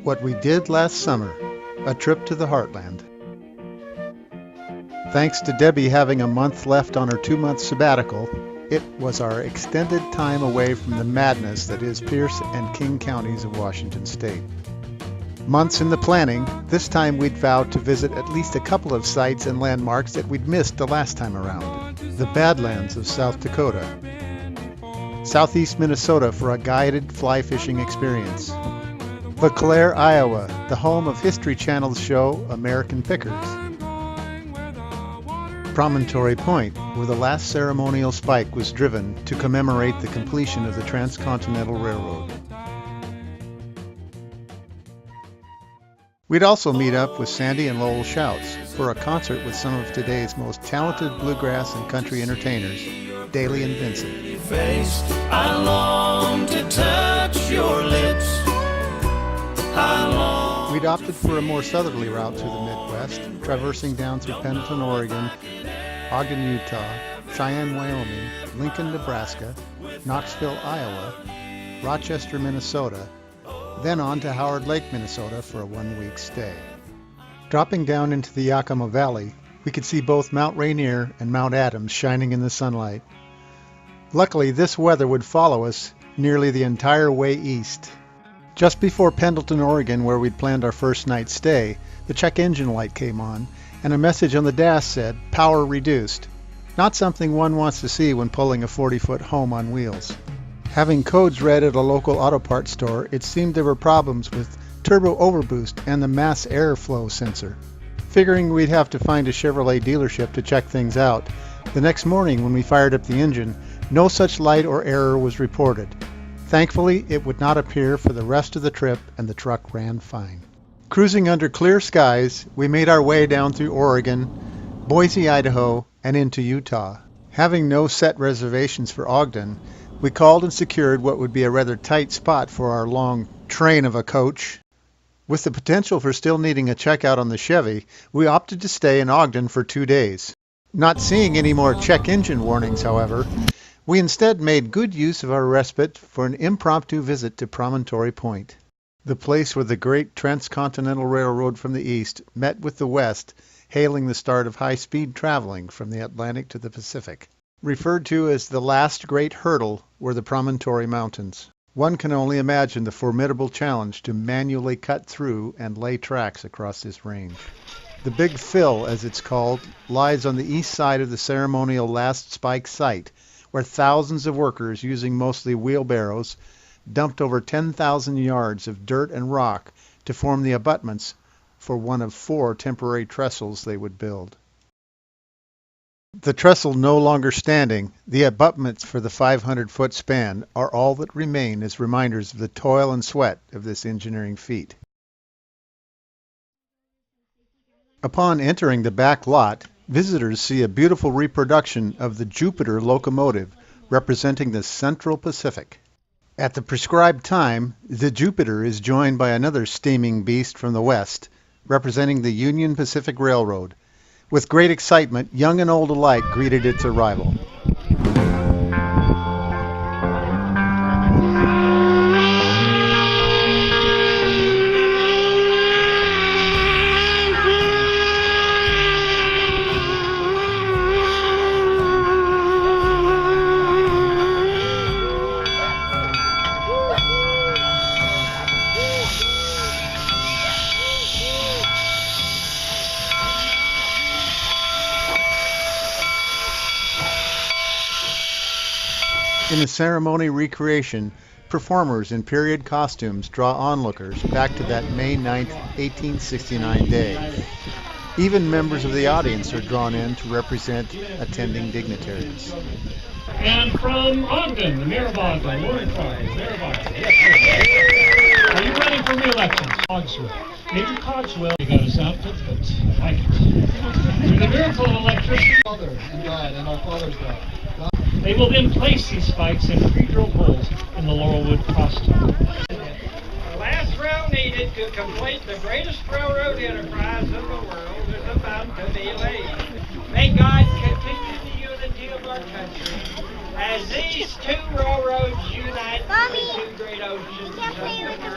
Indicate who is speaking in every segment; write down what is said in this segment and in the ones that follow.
Speaker 1: What we did last summer, a trip to the Heartland. Thanks to Debbie having a month left on her 2-month sabbatical, it was our extended time away from the madness that is Pierce and King counties of Washington State. Months in the planning, this time we'd vowed to visit at least a couple of sites and landmarks that we'd missed the last time around. The Badlands of South Dakota, Southeast Minnesota for a guided fly fishing experience, LeClaire, Iowa, the home of History Channel's show American Pickers, Promontory Point, where the last ceremonial spike was driven to commemorate the completion of the Transcontinental Railroad. We'd also meet up with Sandy and Lowell Shouts for a concert with some of today's most talented bluegrass and country entertainers, Daly and Vincent.
Speaker 2: I long to touch your lips.
Speaker 1: We'd opted for a more southerly route through the Midwest, traversing down through Pendleton, Oregon, Ogden, Utah, Cheyenne, Wyoming, Lincoln, Nebraska, Knoxville, Iowa, Rochester, Minnesota, then on to Howard Lake, Minnesota for a 1-week stay. Dropping down into the Yakima Valley, we could see both Mount Rainier and Mount Adams shining in the sunlight. Luckily, this weather would follow us nearly the entire way east. Just before Pendleton, Oregon, where we'd planned our first night's stay, the check engine light came on, and a message on the dash said, "Power reduced." Not something one wants to see when pulling a 40-foot home on wheels. Having codes read at a local auto parts store, it seemed there were problems with turbo overboost and the mass airflow sensor. Figuring we'd have to find a Chevrolet dealership to check things out, the next morning when we fired up the engine, no such light or error was reported. Thankfully, it would not appear for the rest of the trip, and the truck ran fine. Cruising under clear skies, we made our way down through Oregon, Boise, Idaho, and into Utah. Having no set reservations for Ogden, we called and secured what would be a rather tight spot for our long train of a coach. With the potential for still needing a checkout on the Chevy, we opted to stay in Ogden for 2 days. Not seeing any more check engine warnings, however, we instead made good use of our respite for an impromptu visit to Promontory Point, the place where the great Transcontinental Railroad from the east met with the west, hailing the start of high-speed traveling from the Atlantic to the Pacific. Referred to as the last great hurdle were the Promontory Mountains. One can only imagine the formidable challenge to manually cut through and lay tracks across this range. The Big Fill, as it's called, lies on the east side of the ceremonial last spike site, where thousands of workers using mostly wheelbarrows dumped over 10,000 yards of dirt and rock to form the abutments for one of 4 temporary trestles they would build. The trestle no longer standing, the abutments for the 500-foot span are all that remain as reminders of the toil and sweat of this engineering feat. Upon entering the back lot, visitors see a beautiful reproduction of the Jupiter locomotive representing the Central Pacific. At the prescribed time, the Jupiter is joined by another steaming beast from the west, representing the Union Pacific Railroad. With great excitement, young and old alike greeted its arrival. In a ceremony recreation, performers in period costumes draw onlookers back to that May 9, 1869 day. Even members of the audience are drawn in to represent attending dignitaries.
Speaker 3: And from Ogden, the Mayor of Ogden, Warren Clark, Mayor of Ogden. Yes, are you running for re-election? Cogswell. Major Cogswell, you got his outfit, but I like it. Through the miracle of electricity,
Speaker 4: Father and God and our Father's God.
Speaker 3: they will then place these spikes in pre-drilled holes in the laurelwood costume.
Speaker 5: The last rail needed to complete the greatest railroad enterprise of the world is about to be laid. May God continue the unity of our country As these two railroads unite
Speaker 6: Mommy,
Speaker 5: the two great oceans
Speaker 6: can't play with the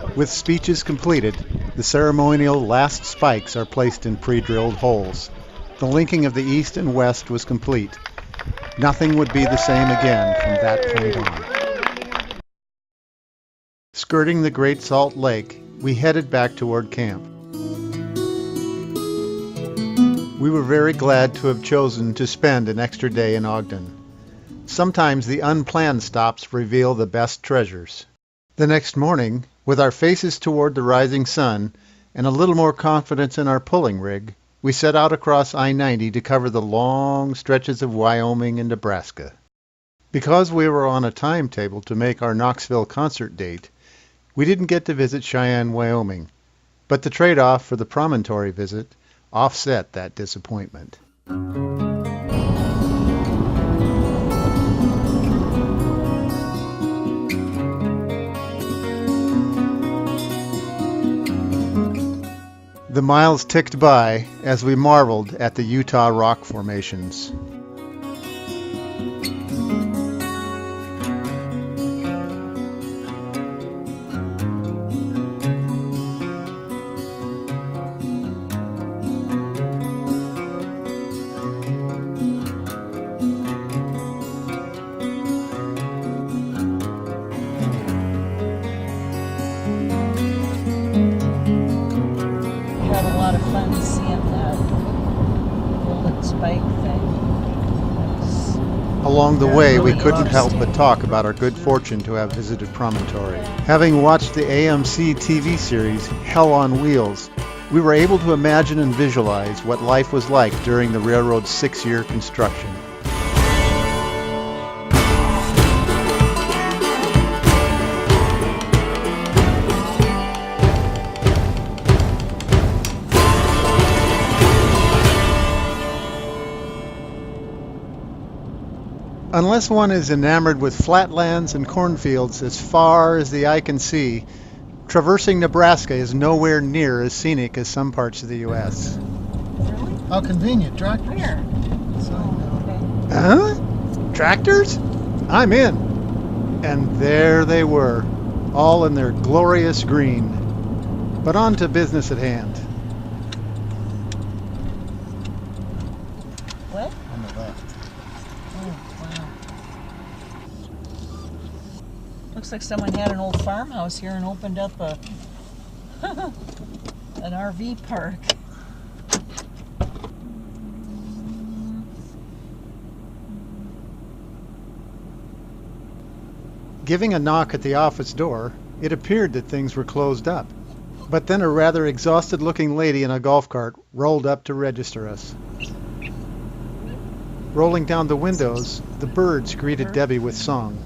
Speaker 6: rock.
Speaker 1: With speeches completed, the ceremonial last spikes are placed in pre-drilled holes. The linking of the east and west was complete. Nothing would be the same again from that point on. Skirting the Great Salt Lake, we headed back toward camp. We were very glad to have chosen to spend an extra day in Ogden. Sometimes the unplanned stops reveal the best treasures. The next morning, with our faces toward the rising sun and a little more confidence in our pulling rig, we set out across I-90 to cover the long stretches of Wyoming and Nebraska. Because we were on a timetable to make our Knoxville concert date, we didn't get to visit Cheyenne, Wyoming, but the trade-off for the promontory visit offset that disappointment. The miles ticked by as we marveled at the Utah rock formations.
Speaker 7: Had a lot of fun seeing that golden spike thing.
Speaker 1: Along the way, we couldn't help but talk about our good fortune to have visited Promontory. Having watched the AMC TV series Hell on Wheels, we were able to imagine and visualize what life was like during the railroad's 6-year construction. Unless one is enamored with flatlands and cornfields as far as the eye can see, traversing Nebraska is nowhere near as scenic as some parts of the U.S.
Speaker 7: Really?
Speaker 4: How convenient, tractors.
Speaker 7: Where? Oh, okay.
Speaker 1: Huh? Tractors? I'm in. And there they were, all in their glorious green. But on to business at hand.
Speaker 7: What?
Speaker 4: On the left.
Speaker 7: Oh, wow. Looks like someone had an old farmhouse here and opened up a an RV park.
Speaker 1: Giving a knock at the office door, it appeared that things were closed up. But then a rather exhausted-looking lady in a golf cart rolled up to register us. Rolling down the windows, the birds greeted Debbie with song.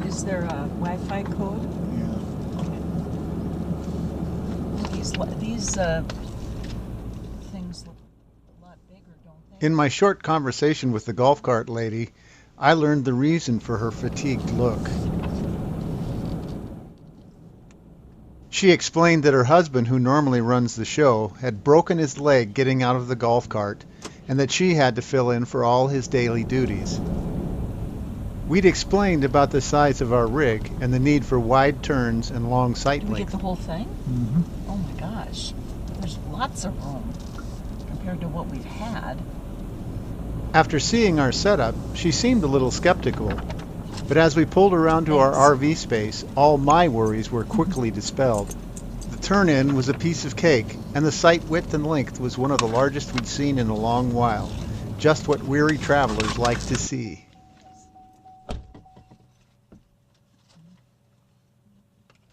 Speaker 7: Is there a Wi-Fi code? These things look a lot bigger, don't they?
Speaker 1: In my short conversation with the golf cart lady, I learned the reason for her fatigued look. She explained that her husband, who normally runs the show, had broken his leg getting out of the golf cart, and that she had to fill in for all his daily duties. We'd explained about the size of our rig and the need for wide turns and long sight
Speaker 7: Did we get
Speaker 1: length.
Speaker 7: the whole thing?
Speaker 4: Mm-hmm.
Speaker 7: Oh my gosh. There's lots of room compared to what we've had.
Speaker 1: After seeing our setup, she seemed a little skeptical, but as we pulled around to our RV space, all my worries were quickly dispelled. The turn-in was a piece of cake, and the site width and length was one of the largest we'd seen in a long while. Just what weary travelers like to see.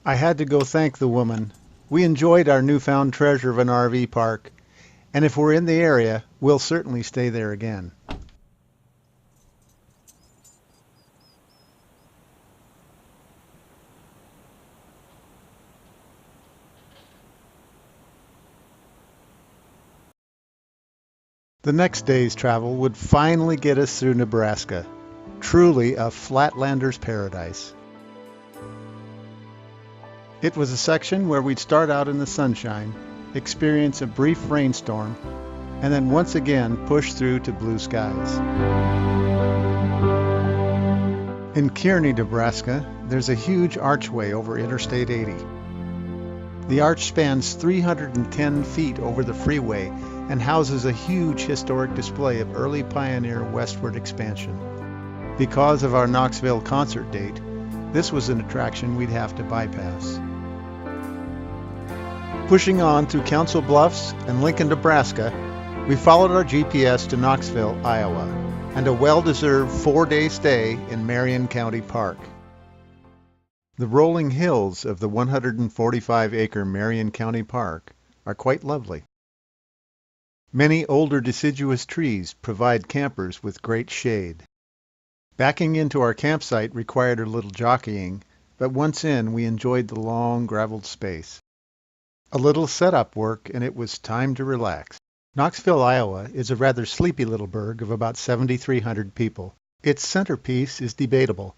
Speaker 1: I had to go thank the woman. We enjoyed our newfound treasure of an RV park, and if we're in the area, we'll certainly stay there again. The next day's travel would finally get us through Nebraska, truly a flatlander's paradise. It was a section where we'd start out in the sunshine, experience a brief rainstorm, and then once again push through to blue skies. In Kearney, Nebraska, there's a huge archway over Interstate 80. The arch spans 310 feet over the freeway and houses a huge historic display of early pioneer westward expansion. Because of our Knoxville concert date, this was an attraction we'd have to bypass. Pushing on through Council Bluffs and Lincoln, Nebraska, we followed our GPS to Knoxville, Iowa, and a well-deserved 4-day stay in Marion County Park. The rolling hills of the 145-acre Marion County Park are quite lovely. Many older deciduous trees provide campers with great shade. Backing into our campsite required a little jockeying, but once in, we enjoyed the long, graveled space. A little setup work, and it was time to relax. Knoxville, Iowa is a rather sleepy little burg of about 7,300 people. Its centerpiece is debatable.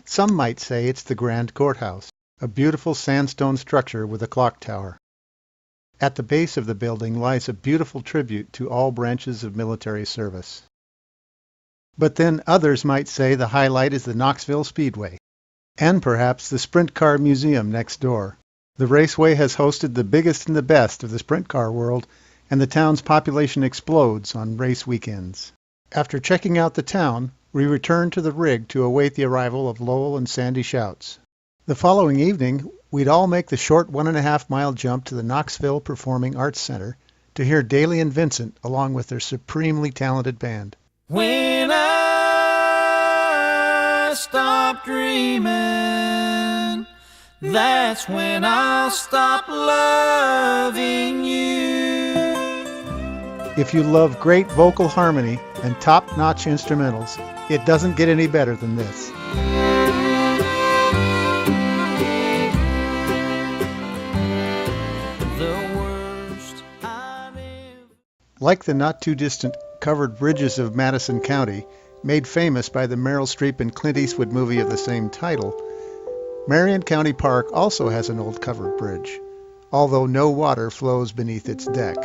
Speaker 1: Some might say it's the Grand Courthouse, a beautiful sandstone structure with a clock tower. At the base of the building lies a beautiful tribute to all branches of military service. But then others might say the highlight is the Knoxville Speedway, and perhaps the Sprint Car Museum next door. The raceway has hosted the biggest and the best of the sprint car world, and the town's population explodes on race weekends. After checking out the town, we returned to the rig to await the arrival of Lowell and Sandy Shouts. The following evening, we'd all make the short 1.5-mile jump to the Knoxville Performing Arts Center to hear Daly and Vincent along with their supremely talented band.
Speaker 2: When I stop dreaming, that's when I'll stop loving you.
Speaker 1: If you love great vocal harmony and top-notch instrumentals, it doesn't get any better than this.
Speaker 2: The worst I've ever...
Speaker 1: Like the not-too-distant covered bridges of Madison County, made famous by the Meryl Streep and Clint Eastwood movie of the same title, Marion County Park also has an old covered bridge, although no water flows beneath its deck.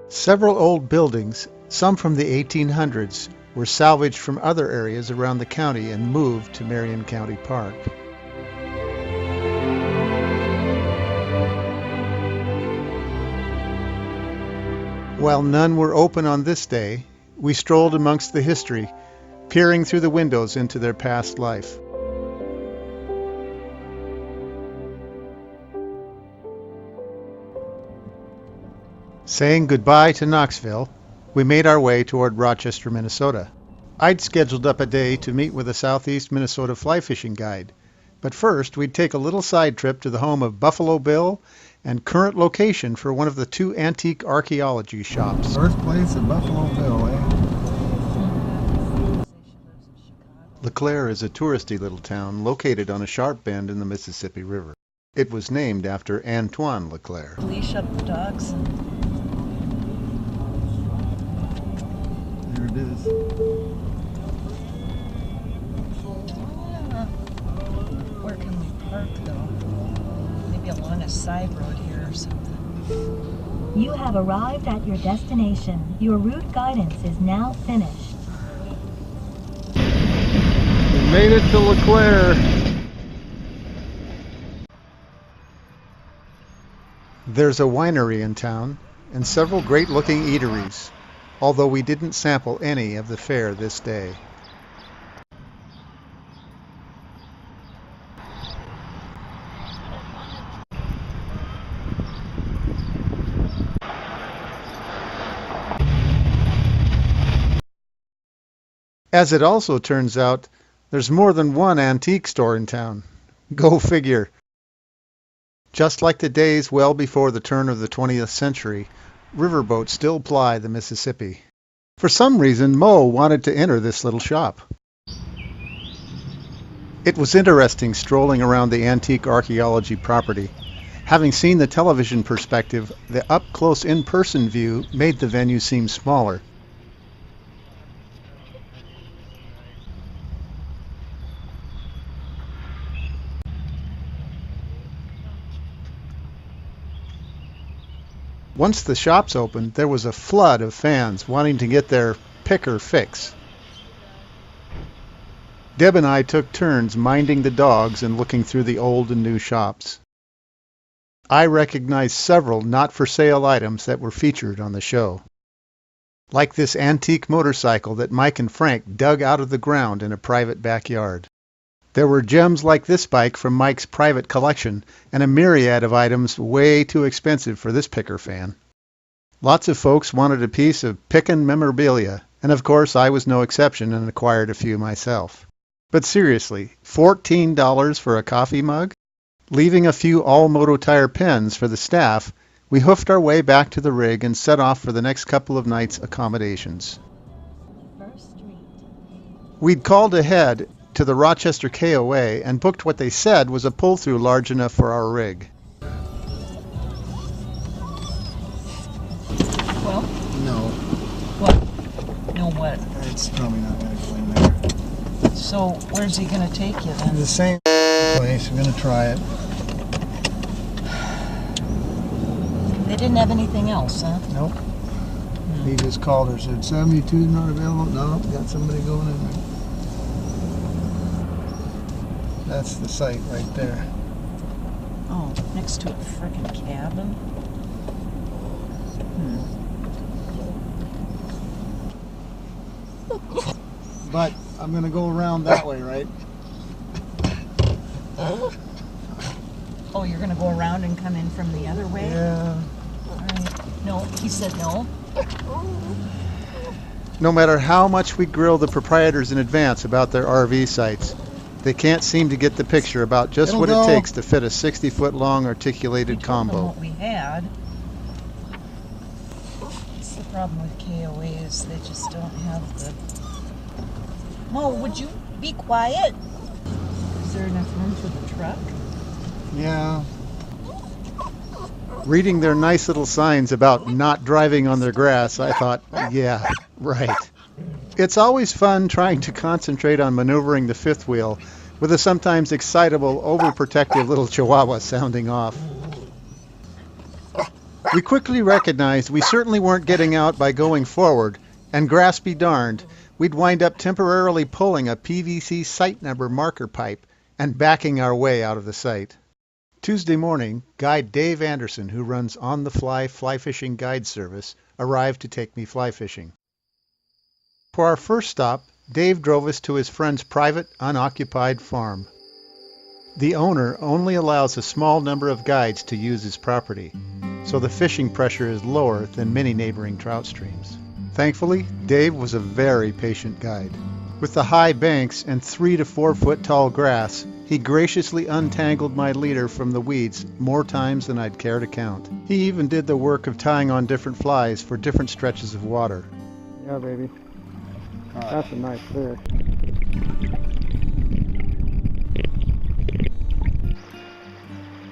Speaker 1: Several old buildings, some from the 1800s, were salvaged from other areas around the county and moved to Marion County Park. While none were open on this day, we strolled amongst the history, peering through the windows into their past life. Saying goodbye to Knoxville, we made our way toward Rochester, Minnesota. I'd scheduled up a day to meet with a Southeast Minnesota fly fishing guide, but first we'd take a little side trip to the home of Buffalo Bill and current location for one of the 2 antique archaeology shops.
Speaker 4: Birthplace of Buffalo Bill, eh?
Speaker 1: LeClaire is a touristy little town located on a sharp bend in the Mississippi River. It was named after Antoine LeClaire.
Speaker 7: Leash up the dogs.
Speaker 4: There it is.
Speaker 7: Where can we park though? Maybe along a side road here or something.
Speaker 6: You have arrived at your destination. Your route guidance is now finished.
Speaker 1: We made it to LeClaire. There's a winery in town and several great-looking eateries, although we didn't sample any of the fare this day. As it also turns out, there's more than one antique store in town. Go figure. Just like the days well before the turn of the 20th century, riverboats still ply the Mississippi. For some reason, Mo wanted to enter this little shop. It was interesting strolling around the antique archaeology property. Having seen the television perspective, the up-close in-person view made the venue seem smaller. Once the shops opened, there was a flood of fans wanting to get their picker fix. Deb and I took turns minding the dogs and looking through the old and new shops. I recognized several not-for-sale items that were featured on the show, like this antique motorcycle that Mike and Frank dug out of the ground in a private backyard. There were gems like this bike from Mike's private collection and a myriad of items way too expensive for this picker fan. Lots of folks wanted a piece of pickin' memorabilia, and of course I was no exception and acquired a few myself. But seriously, $14 for a coffee mug? Leaving a few all-moto tire pens for the staff, we hoofed our way back to the rig and set off for the next couple of nights' accommodations. We'd called ahead to the Rochester KOA and booked what they said was a pull-through large enough for our rig.
Speaker 7: Well,
Speaker 4: No,
Speaker 7: what? No what?
Speaker 4: it's probably not going to go in there.
Speaker 7: So where's he gonna take you then?
Speaker 4: The same place. We're going to try it.
Speaker 7: They didn't have anything else, huh?
Speaker 4: Nope. He just called her, said 72 is not available. No, got somebody going in there. That's the site right there.
Speaker 7: Oh, next to a frickin' cabin?
Speaker 4: But I'm going to go around that way, right?
Speaker 7: Oh, you're gonna go around and come in from the other way?
Speaker 4: Yeah.
Speaker 7: All right. No, he said no.
Speaker 1: No matter how much we grill the proprietors in advance about their RV sites, they can't seem to get the picture about just what it takes to fit a 60-foot long articulated
Speaker 7: We told them
Speaker 1: combo.
Speaker 7: what we had. That's the problem with KOA is they just don't have the... Mo, would you be quiet? Is there enough room for the truck?
Speaker 4: Yeah.
Speaker 1: Reading their nice little signs about not driving on their grass, I thought, yeah, right. It's always fun trying to concentrate on maneuvering the fifth wheel with a sometimes excitable, overprotective little chihuahua sounding off. We quickly recognized we certainly weren't getting out by going forward, and grass be darned, we'd wind up temporarily pulling a PVC site number marker pipe and backing our way out of the site. Tuesday morning, guide Dave Anderson, who runs On the Fly fly fishing guide service, arrived to take me fly fishing. For our first stop, Dave drove us to his friend's private, unoccupied farm. The owner only allows a small number of guides to use his property, so the fishing pressure is lower than many neighboring trout streams. Thankfully, Dave was a very patient guide. With the high banks and 3 to 4 foot tall grass, he graciously untangled my leader from the weeds more times than I'd care to count. He even did the work of tying on different flies for different stretches of water.
Speaker 8: Yeah, baby. That's a nice fish.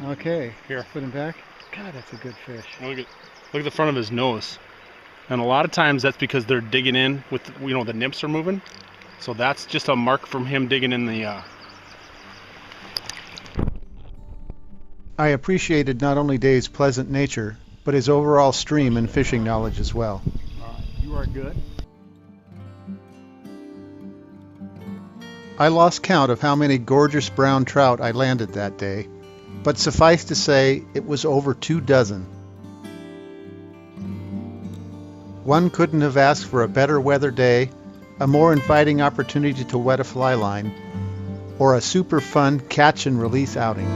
Speaker 8: Okay,
Speaker 9: Here.
Speaker 8: put him back. God, that's a good fish.
Speaker 9: Look at the front of his nose. And a lot of times that's because they're digging in with, the nymphs are moving. So that's just a mark from him digging in the...
Speaker 1: I appreciated not only Dave's pleasant nature, but his overall stream and fishing knowledge as well.
Speaker 8: You are good.
Speaker 1: I lost count of how many gorgeous brown trout I landed that day, but suffice to say it was over 2 dozen. One couldn't have asked for a better weather day, a more inviting opportunity to wet a fly line, or a super fun catch and release outing.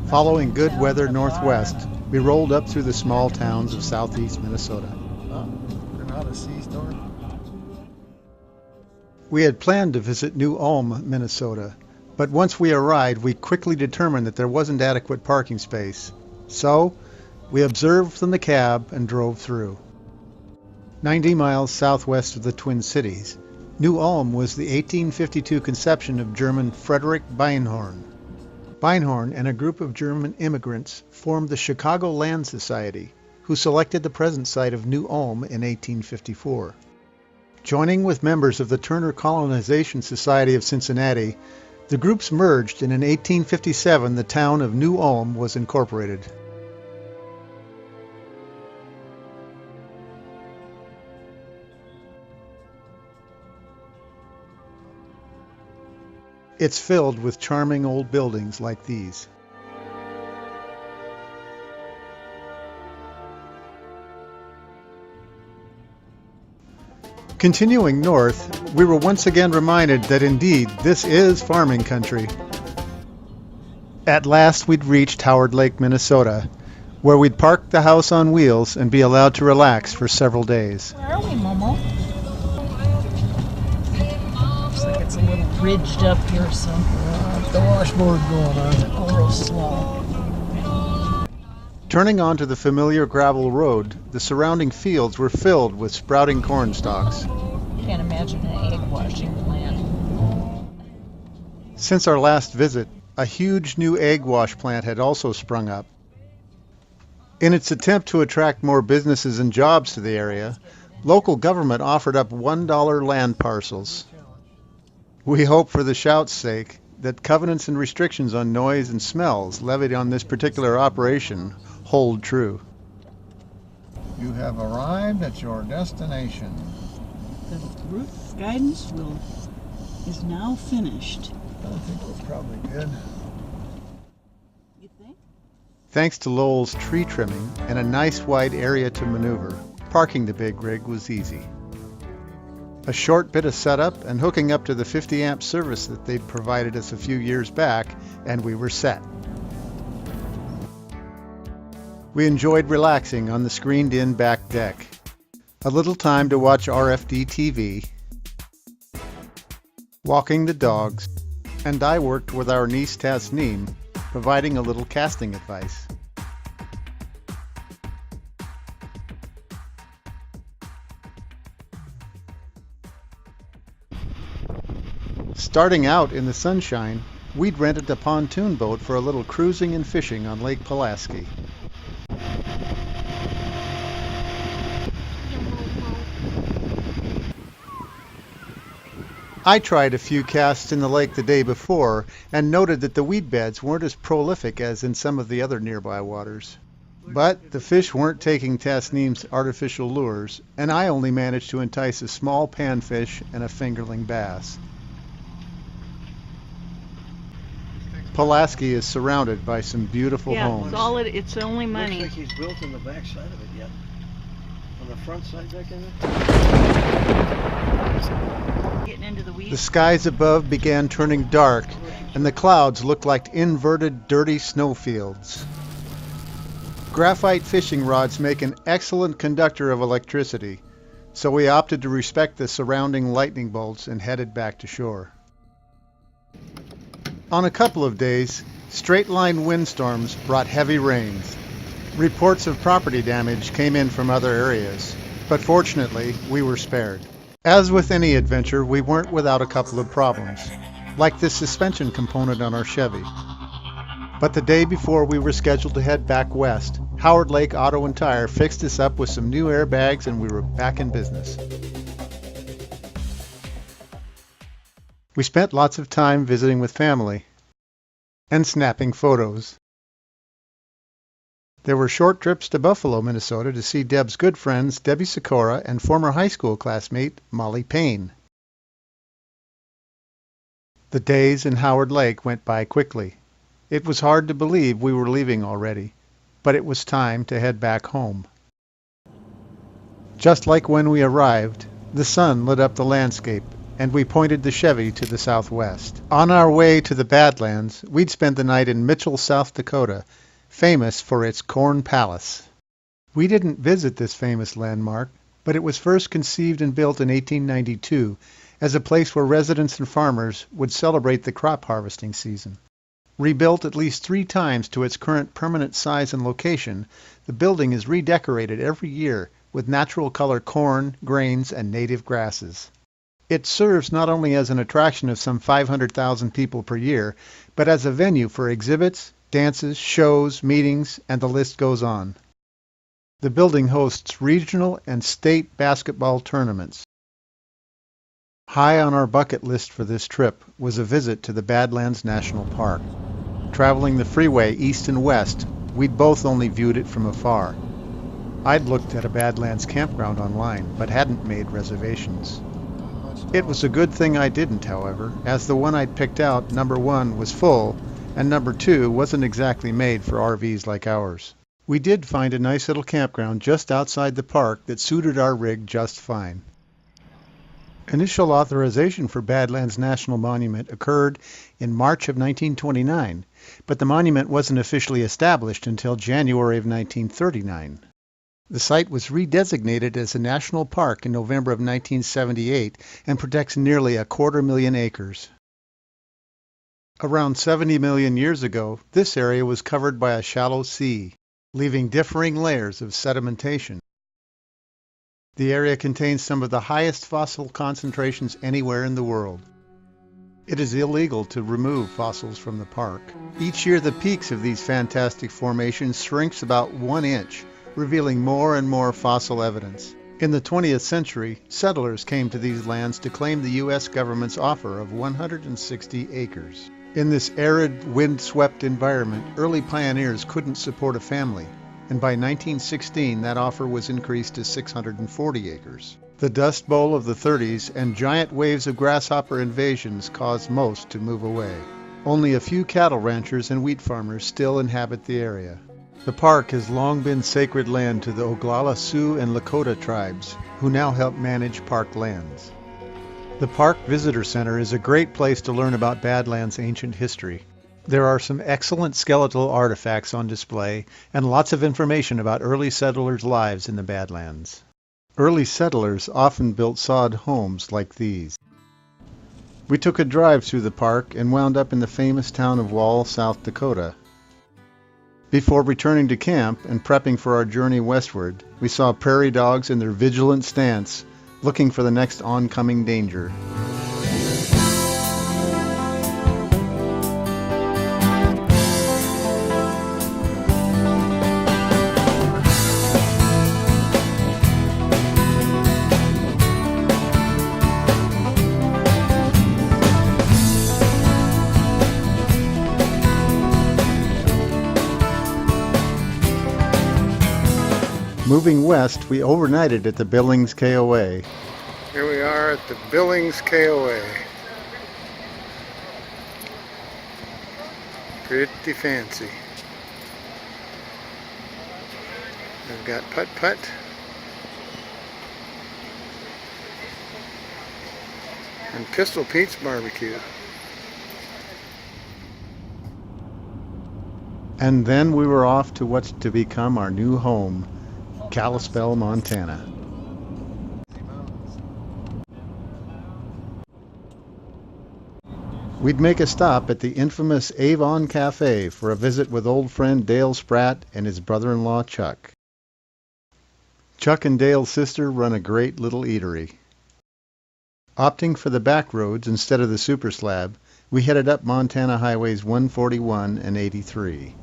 Speaker 1: Following good weather northwest, we rolled up through the small towns of southeast Minnesota.
Speaker 4: Granada Sea Storm.
Speaker 1: We had planned to visit New Ulm, Minnesota, but once we arrived, we quickly determined that there wasn't adequate parking space. So, we observed from the cab and drove through. 90 miles southwest of the Twin Cities, New Ulm was the 1852 conception of German Frederick Beinhorn. Beinhorn and a group of German immigrants formed the Chicago Land Society, who selected the present site of New Ulm in 1854. Joining with members of the Turner Colonization Society of Cincinnati, the The groups merged, and in 1857 the town of New Ulm was incorporated. It's filled with charming old buildings like these. Continuing north, we were once again reminded that indeed this is farming country. At last we'd reached Howard Lake, Minnesota, where we'd park the house on wheels and be allowed to relax for several days.
Speaker 7: Where are we, Momo? Looks like it's a little ridged up here somewhere.
Speaker 4: The washboard going on.
Speaker 7: Go real slow.
Speaker 1: Turning onto the familiar gravel road, the surrounding fields were filled with sprouting corn stalks.
Speaker 7: Can't imagine an egg washing plant.
Speaker 1: Since our last visit, a huge new egg wash plant had also sprung up. In its attempt to attract more businesses and jobs to the area, local government offered up $1 land parcels. We hope for the shout's sake that covenants and restrictions on noise and smells levied on this particular operation hold true.
Speaker 4: You have arrived at your destination.
Speaker 10: The route guidance is now finished.
Speaker 4: I think we're probably good.
Speaker 10: You think?
Speaker 1: Thanks to Lowell's tree trimming and a nice wide area to maneuver, parking the big rig was easy. A short bit of setup and hooking up to the 50 amp service that they'd provided us a few years back, and we were set. We enjoyed relaxing on the screened-in back deck. A little time to watch RFD TV, walking the dogs, and I worked with our niece Tasneem, providing a little casting advice. Starting out in the sunshine, we'd rented a pontoon boat for a little cruising and fishing on Lake Pulaski. I tried a few casts in the lake the day before and noted that the weed beds weren't as prolific as in some of the other nearby waters. But the fish weren't taking Tasneem's artificial lures, and I only managed to entice a small panfish and a fingerling bass. Pulaski is surrounded by some beautiful homes.
Speaker 10: Yeah, it's only money.
Speaker 11: Looks like he's built on the back side of it yet. On the front side back in there.
Speaker 10: Getting into the weeds.
Speaker 1: The skies above began turning dark, and the clouds looked like inverted, dirty snowfields. Graphite fishing rods make an excellent conductor of electricity, so we opted to respect the surrounding lightning bolts and headed back to shore. On a couple of days, straight-line windstorms brought heavy rains. Reports of property damage came in from other areas, but fortunately, we were spared. As with any adventure, we weren't without a couple of problems, like this suspension component on our Chevy. But the day before we were scheduled to head back west, Howard Lake Auto and Tire fixed us up with some new airbags and we were back in business. We spent lots of time visiting with family and snapping photos. There were short trips to Buffalo, Minnesota to see Deb's good friends Debbie Sikora and former high school classmate Molly Payne. The days in Howard Lake went by quickly. It was hard to believe we were leaving already, but it was time to head back home. Just like when we arrived, the sun lit up the landscape, and we pointed the Chevy to the southwest. On our way to the Badlands, we'd spend the night in Mitchell, South Dakota, famous for its Corn Palace. We didn't visit this famous landmark, but it was first conceived and built in 1892 as a place where residents and farmers would celebrate the crop harvesting season. Rebuilt at least 3 times to its current permanent size and location, the building is redecorated every year with natural color corn, grains, and native grasses. It serves not only as an attraction of some 500,000 people per year, but as a venue for exhibits, dances, shows, meetings, and the list goes on. The building hosts regional and state basketball tournaments. High on our bucket list for this trip was a visit to the Badlands National Park. Traveling the freeway east and west, we'd both only viewed it from afar. I'd looked at a Badlands campground online, but hadn't made reservations. It was a good thing I didn't, however, as the one I'd picked out, number 1, was full, and number 2 wasn't exactly made for RVs like ours. We did find a nice little campground just outside the park that suited our rig just fine. Initial authorization for Badlands National Monument occurred in March of 1929, but the monument wasn't officially established until January of 1939. The site was redesignated as a national park in November of 1978 and protects nearly 250,000 acres. Around 70 million years ago, this area was covered by a shallow sea, leaving differing layers of sedimentation. The area contains some of the highest fossil concentrations anywhere in the world. It is illegal to remove fossils from the park. Each year, the peaks of these fantastic formations shrinks about 1 inch, revealing more and more fossil evidence. In the 20th century, settlers came to these lands to claim the U.S. government's offer of 160 acres. In this arid, wind-swept environment, early pioneers couldn't support a family, and by 1916 that offer was increased to 640 acres. The Dust Bowl of the 30s and giant waves of grasshopper invasions caused most to move away. Only a few cattle ranchers and wheat farmers still inhabit the area. The park has long been sacred land to the Oglala Sioux and Lakota tribes, who now help manage park lands. The Park Visitor Center is a great place to learn about Badlands' ancient history. There are some excellent skeletal artifacts on display and lots of information about early settlers' lives in the Badlands. Early settlers often built sod homes like these. We took a drive through the park and wound up in the famous town of Wall, South Dakota. Before returning to camp and prepping for our journey westward, we saw prairie dogs in their vigilant stance, looking for the next oncoming danger. Moving west, we overnighted at the Billings KOA. Here we are at the Billings KOA. Pretty fancy. We've got putt-putt. And Pistol Pete's barbecue. And then we were off to what's to become our new home, Kalispell, Montana. We'd make a stop at the infamous Avon Cafe for a visit with old friend Dale Spratt and his brother-in-law Chuck. Chuck and Dale's sister run a great little eatery. Opting for the back roads instead of the super slab, we headed up Montana Highways 141 and 83.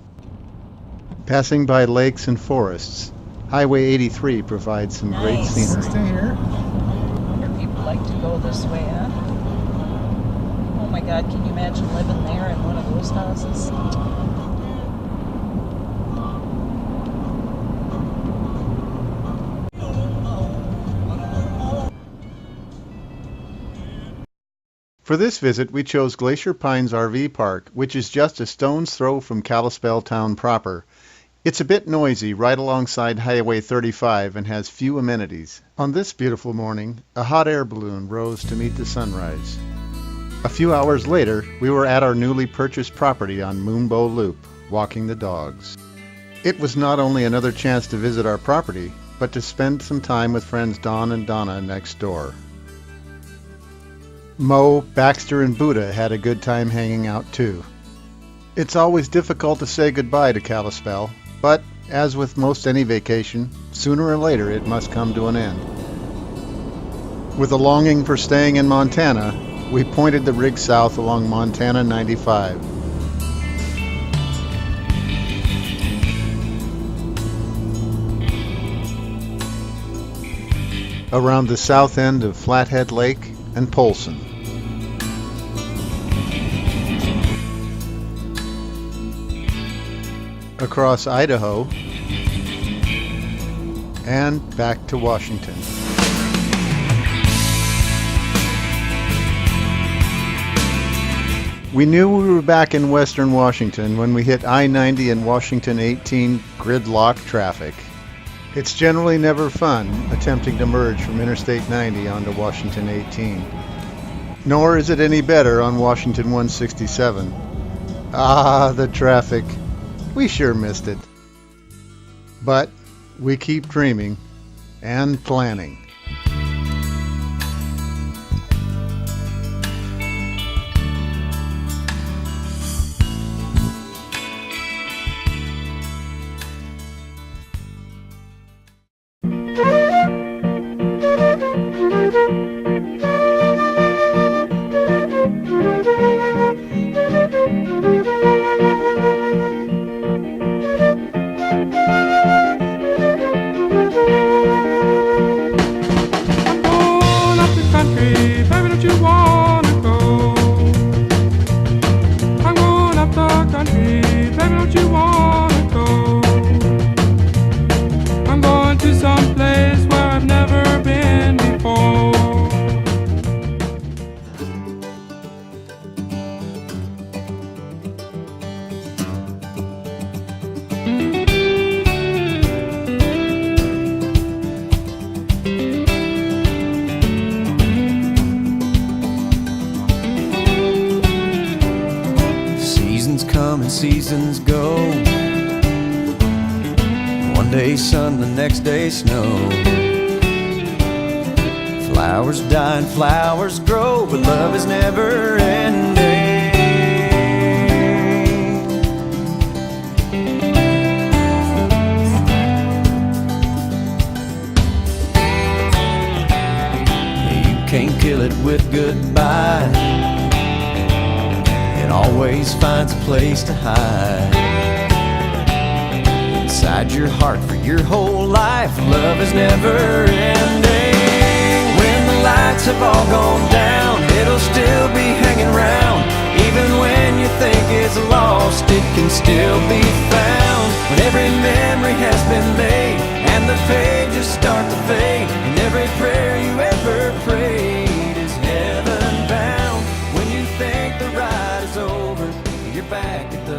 Speaker 1: Passing by lakes and forests, Highway 83 provides some great scenery.
Speaker 4: Stay here.
Speaker 7: Wonder if people like to go this way, huh? Oh my God, can you imagine living there in one of those houses?
Speaker 1: For this visit, we chose Glacier Pines RV Park, which is just a stone's throw from Kalispell town proper. It's a bit noisy right alongside Highway 35 and has few amenities. On this beautiful morning, a hot air balloon rose to meet the sunrise. A few hours later, we were at our newly purchased property on Moonbow Loop, walking the dogs. It was not only another chance to visit our property, but to spend some time with friends Don and Donna next door. Mo, Baxter, and Buddha had a good time hanging out too. It's always difficult to say goodbye to Kalispell, but as with most any vacation, sooner or later it must come to an end. With a longing for staying in Montana, we pointed the rig south along Montana 95. Around the south end of Flathead Lake, and Polson. Across Idaho and back to Washington. We knew we were back in western Washington when we hit I-90 and Washington 18 gridlock traffic. It's generally never fun attempting to merge from Interstate 90 onto Washington 18. Nor is it any better on Washington 167. Ah, the traffic. We sure missed it. But we keep dreaming and planning.
Speaker 2: Seasons go. One day sun, the next day snow. Flowers die and flowers grow, but love is never ending. You can't kill it with goodbye. Always finds a place to hide inside your heart for your whole life. Love is never ending. When the lights have all gone down, it'll still be hanging around. Even when you think it's lost, it can still be found. When every memory has been made and the pages start to fade, and every prayer you ever prayed is heaven bound. When you think the ride is over, you're back at the